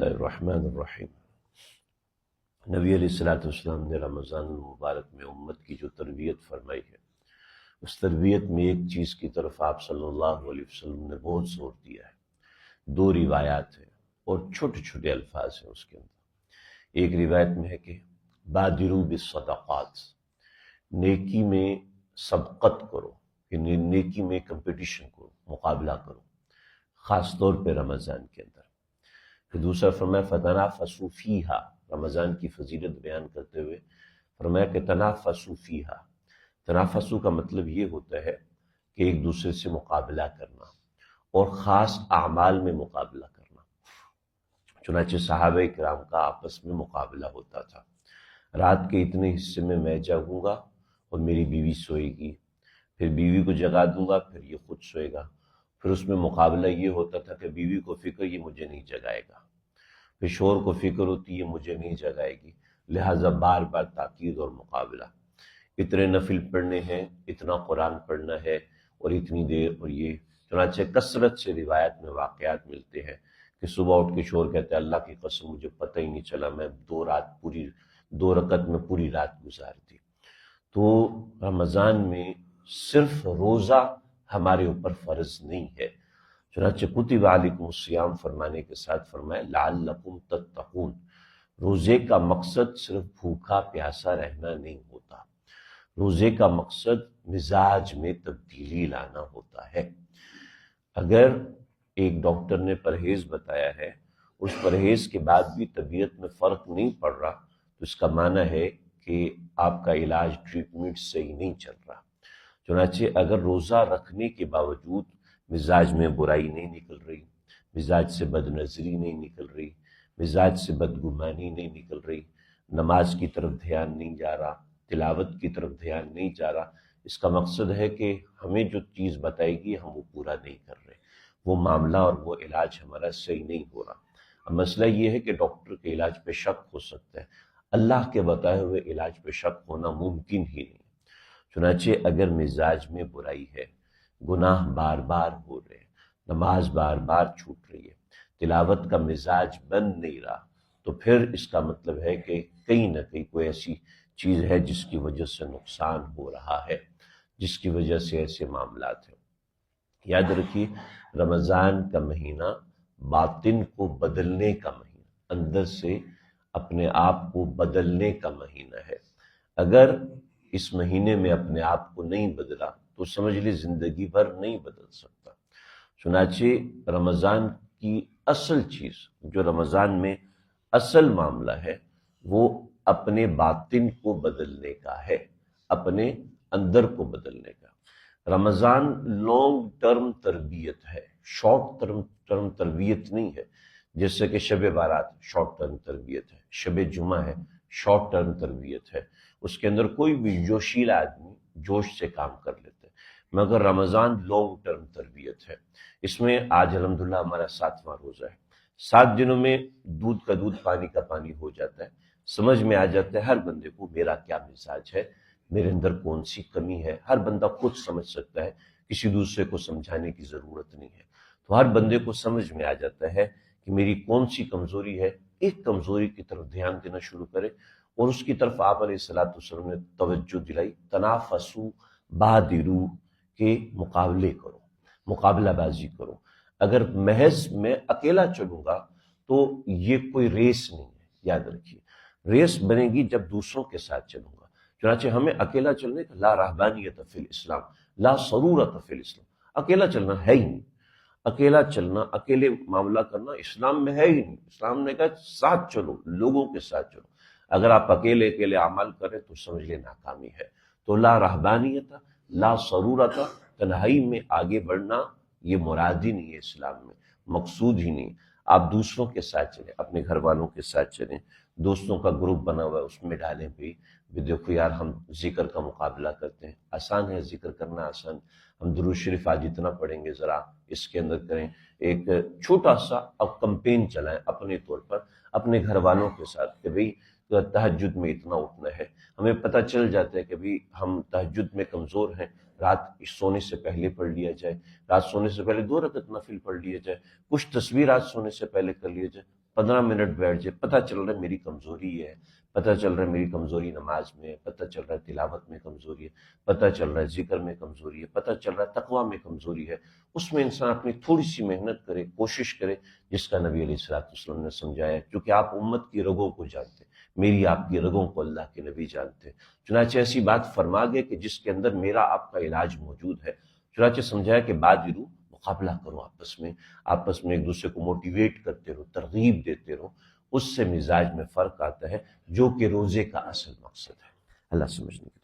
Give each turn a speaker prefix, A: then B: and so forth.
A: اللہ الرحمن الرحیم۔ نبی علیہ الصلوۃ والسلام نے رمضان المبارک میں امت کی جو تربیت فرمائی ہے، اس تربیت میں ایک چیز کی طرف آپ صلی اللہ علیہ وسلم نے بہت زور دیا ہے۔ دو روایات ہیں اور چھوٹے چھوٹے الفاظ ہیں اس کے اندر۔ ایک روایت میں ہے کہ بادروا بالصدقات، نیکی میں سبقت کرو، یعنی نیکی میں کمپٹیشن کرو، مقابلہ کرو، خاص طور پہ رمضان کے اندر۔ پھر دوسرا فرمایا فتنافسوا فیہا، رمضان کی فضیلت بیان کرتے ہوئے فرمایا کہ تنافسوا فیہا۔ تنافسوا کا مطلب یہ ہوتا ہے کہ ایک دوسرے سے مقابلہ کرنا اور خاص اعمال میں مقابلہ کرنا۔ چنانچہ صحابہ کرام کا آپس میں مقابلہ ہوتا تھا۔ رات کے اتنے حصے میں جاگوں گا اور میری بیوی سوئے گی، پھر بیوی کو جگا دوں گا، پھر یہ خود سوئے گا۔ پھر اس میں مقابلہ یہ ہوتا تھا کہ بیوی کو فکر یہ مجھے نہیں جگائے گا، پھر شوہر کو فکر ہوتی یہ مجھے نہیں جگائے گی، لہٰذا بار بار تاکید اور مقابلہ۔ اتنے نفل پڑھنے ہیں، اتنا قرآن پڑھنا ہے اور اتنی دیر، اور یہ چنانچہ کثرت سے روایت میں واقعات ملتے ہیں کہ صبح اٹھ کے شوہر کہتے ہیں اللہ کی قسم مجھے پتہ ہی نہیں چلا، میں دو رکعت میں پوری رات گزار دی۔ تو رمضان میں صرف روزہ ہمارے اوپر فرض نہیں ہے، چنانچہ کتب علیکم الصیام فرمانے کے ساتھ فرمایا لعلکم تتقون۔ روزے کا مقصد صرف بھوکا پیاسا رہنا نہیں ہوتا، روزے کا مقصد مزاج میں تبدیلی لانا ہوتا ہے۔ اگر ایک ڈاکٹر نے پرہیز بتایا ہے، اس پرہیز کے بعد بھی طبیعت میں فرق نہیں پڑ رہا، تو اس کا معنی ہے کہ آپ کا علاج ٹریٹمنٹ صحیح نہیں چل رہا۔ چنانچہ اگر روزہ رکھنے کے باوجود مزاج میں برائی نہیں نکل رہی، مزاج سے بد نظری نہیں نکل رہی، مزاج سے بدگمانی نہیں نکل رہی، نماز کی طرف دھیان نہیں جا رہا، تلاوت کی طرف دھیان نہیں جا رہا، اس کا مقصد ہے کہ ہمیں جو چیز بتائے گی ہم وہ پورا نہیں کر رہے، وہ معاملہ اور وہ علاج ہمارا صحیح نہیں ہو رہا۔ اب مسئلہ یہ ہے کہ ڈاکٹر کے علاج پہ شک ہو سکتا ہے، اللہ کے بتائے ہوئے علاج پہ شک ہونا ممکن ہی نہیں۔ چنانچہ اگر مزاج میں برائی ہے، گناہ بار بار ہو رہے ہیں، نماز بار بار چھوٹ رہی ہے، تلاوت کا مزاج بن نہیں رہا، تو پھر اس کا مطلب ہے کہ کہیں نہ کہیں کوئی ایسی چیز ہے جس کی وجہ سے نقصان ہو رہا ہے، جس کی وجہ سے ایسے معاملات ہیں۔ یاد رکھیے رمضان کا مہینہ باطن کو بدلنے کا مہینہ، اندر سے اپنے آپ کو بدلنے کا مہینہ ہے۔ اگر اس مہینے میں اپنے آپ کو نہیں بدلا تو سمجھ لی زندگی بھر نہیں بدل سکتا۔ چنانچہ رمضان کی اصل چیز، جو رمضان میں اصل معاملہ ہے، وہ اپنے باطن کو بدلنے کا ہے، اپنے اندر کو بدلنے کا۔ رمضان لانگ ٹرم تربیت ہے، شارٹ ٹرم تربیت نہیں ہے۔ جیسے کہ شب بارات شارٹ ٹرم تربیت ہے، شب جمعہ ہے شارٹ ٹرم تربیت ہے، اس کے اندر کوئی بھی جوشیلا آدمی جوش سے کام کر لیتے ہیں، مگر رمضان لانگ ٹرم تربیت ہے۔ اس میں آج الحمدللہ ہمارا 7واں روزہ ہے۔ 7 دنوں میں دودھ کا دودھ پانی کا پانی ہو جاتا ہے، سمجھ میں آ جاتا ہے ہر بندے کو میرا کیا مزاج ہے، میرے اندر کون سی کمی ہے، ہر بندہ خود سمجھ سکتا ہے، کسی دوسرے کو سمجھانے کی ضرورت نہیں ہے۔ تو ہر بندے کو سمجھ میں آ جاتا ہے کہ میری کون سی کمزوری ہے، ایک کمزوری کی طرف دھیان دینا شروع کرے، اور اس کی طرف آپ علیہ الصلوۃ والسلام نے توجہ دلائی، تنافسوا بادروا، کے مقابلے کرو، مقابلہ بازی کرو۔ اگر محض میں اکیلا چلوں گا تو یہ کوئی ریس نہیں ہے، یاد رکھیے ریس بنے گی جب دوسروں کے ساتھ چلوں گا۔ چنانچہ ہمیں اکیلا چلنے کا لا رہبانیت فی الاسلام، لا سرورت فی الاسلام، اکیلا چلنا ہے ہی نہیں، اکیلا چلنا، اکیلے معاملہ کرنا اسلام میں ہے ہی نہیں۔ اسلام نے کہا ساتھ چلو، لوگوں کے ساتھ چلو۔ اگر آپ اکیلے عمل کریں تو سمجھ لیں ناکامی ہے۔ تو لا رہبانیت، لا سرورت، تنہائی میں آگے بڑھنا یہ مراد ہی نہیں ہے اسلام میں، مقصود ہی نہیں۔ آپ دوسروں کے ساتھ چلیں، اپنے گھر والوں کے ساتھ چلیں، دوستوں کا گروپ بنا ہوا ہے اس میں ڈالیں بھی دیکھو یار ہم ذکر کا مقابلہ کرتے ہیں، آسان ہے ذکر کرنا، آسان، ہم درود شریف آج اتنا پڑھیں گے، ذرا اس کے اندر کریں، ایک چھوٹا سا اب کمپین چلائیں اپنے طور پر اپنے گھر والوں کے ساتھ کہ بھئی تہجد میں اتنا اٹھنا ہے۔ ہمیں پتہ چل جاتا ہے کہ بھی ہم تہجد میں کمزور ہیں، رات سونے سے پہلے پڑھ لیا جائے، رات سونے سے پہلے 2 رکعت نفل پڑھ لیا جائے، کچھ تسبیح رات سونے سے پہلے کر لیا جائے، 15 منٹ بیٹھ جائے، پتہ چل رہا ہے میری کمزوری ہے، پتہ چل رہا ہے میری کمزوری نماز میں ہے، پتہ چل رہا ہے تلاوت میں کمزوری ہے، پتہ چل رہا ہے ذکر میں کمزوری ہے، پتہ چل رہا ہے تقویٰ میں کمزوری ہے، اس میں انسان اپنی تھوڑی سی محنت کرے، کوشش کرے، جس کا نبی علیہ الصلوۃ والسلام نے سمجھایا ہے، کیونکہ آپ امت کی رگوں کو جانتے ہیں، میری آپ کی رگوں کو اللہ کے نبی جانتے ہیں، چنانچہ ایسی بات فرما گئے کہ جس کے اندر میرا آپ کا علاج موجود ہے، چنانچہ سمجھایا کہ بادرو، مقابلہ کرو آپس میں ایک دوسرے کو موٹیویٹ کرتے رہو، ترغیب دیتے رہو، اس سے مزاج میں فرق آتا ہے، جو کہ روزے کا اصل مقصد ہے۔ اللہ سمجھنے کی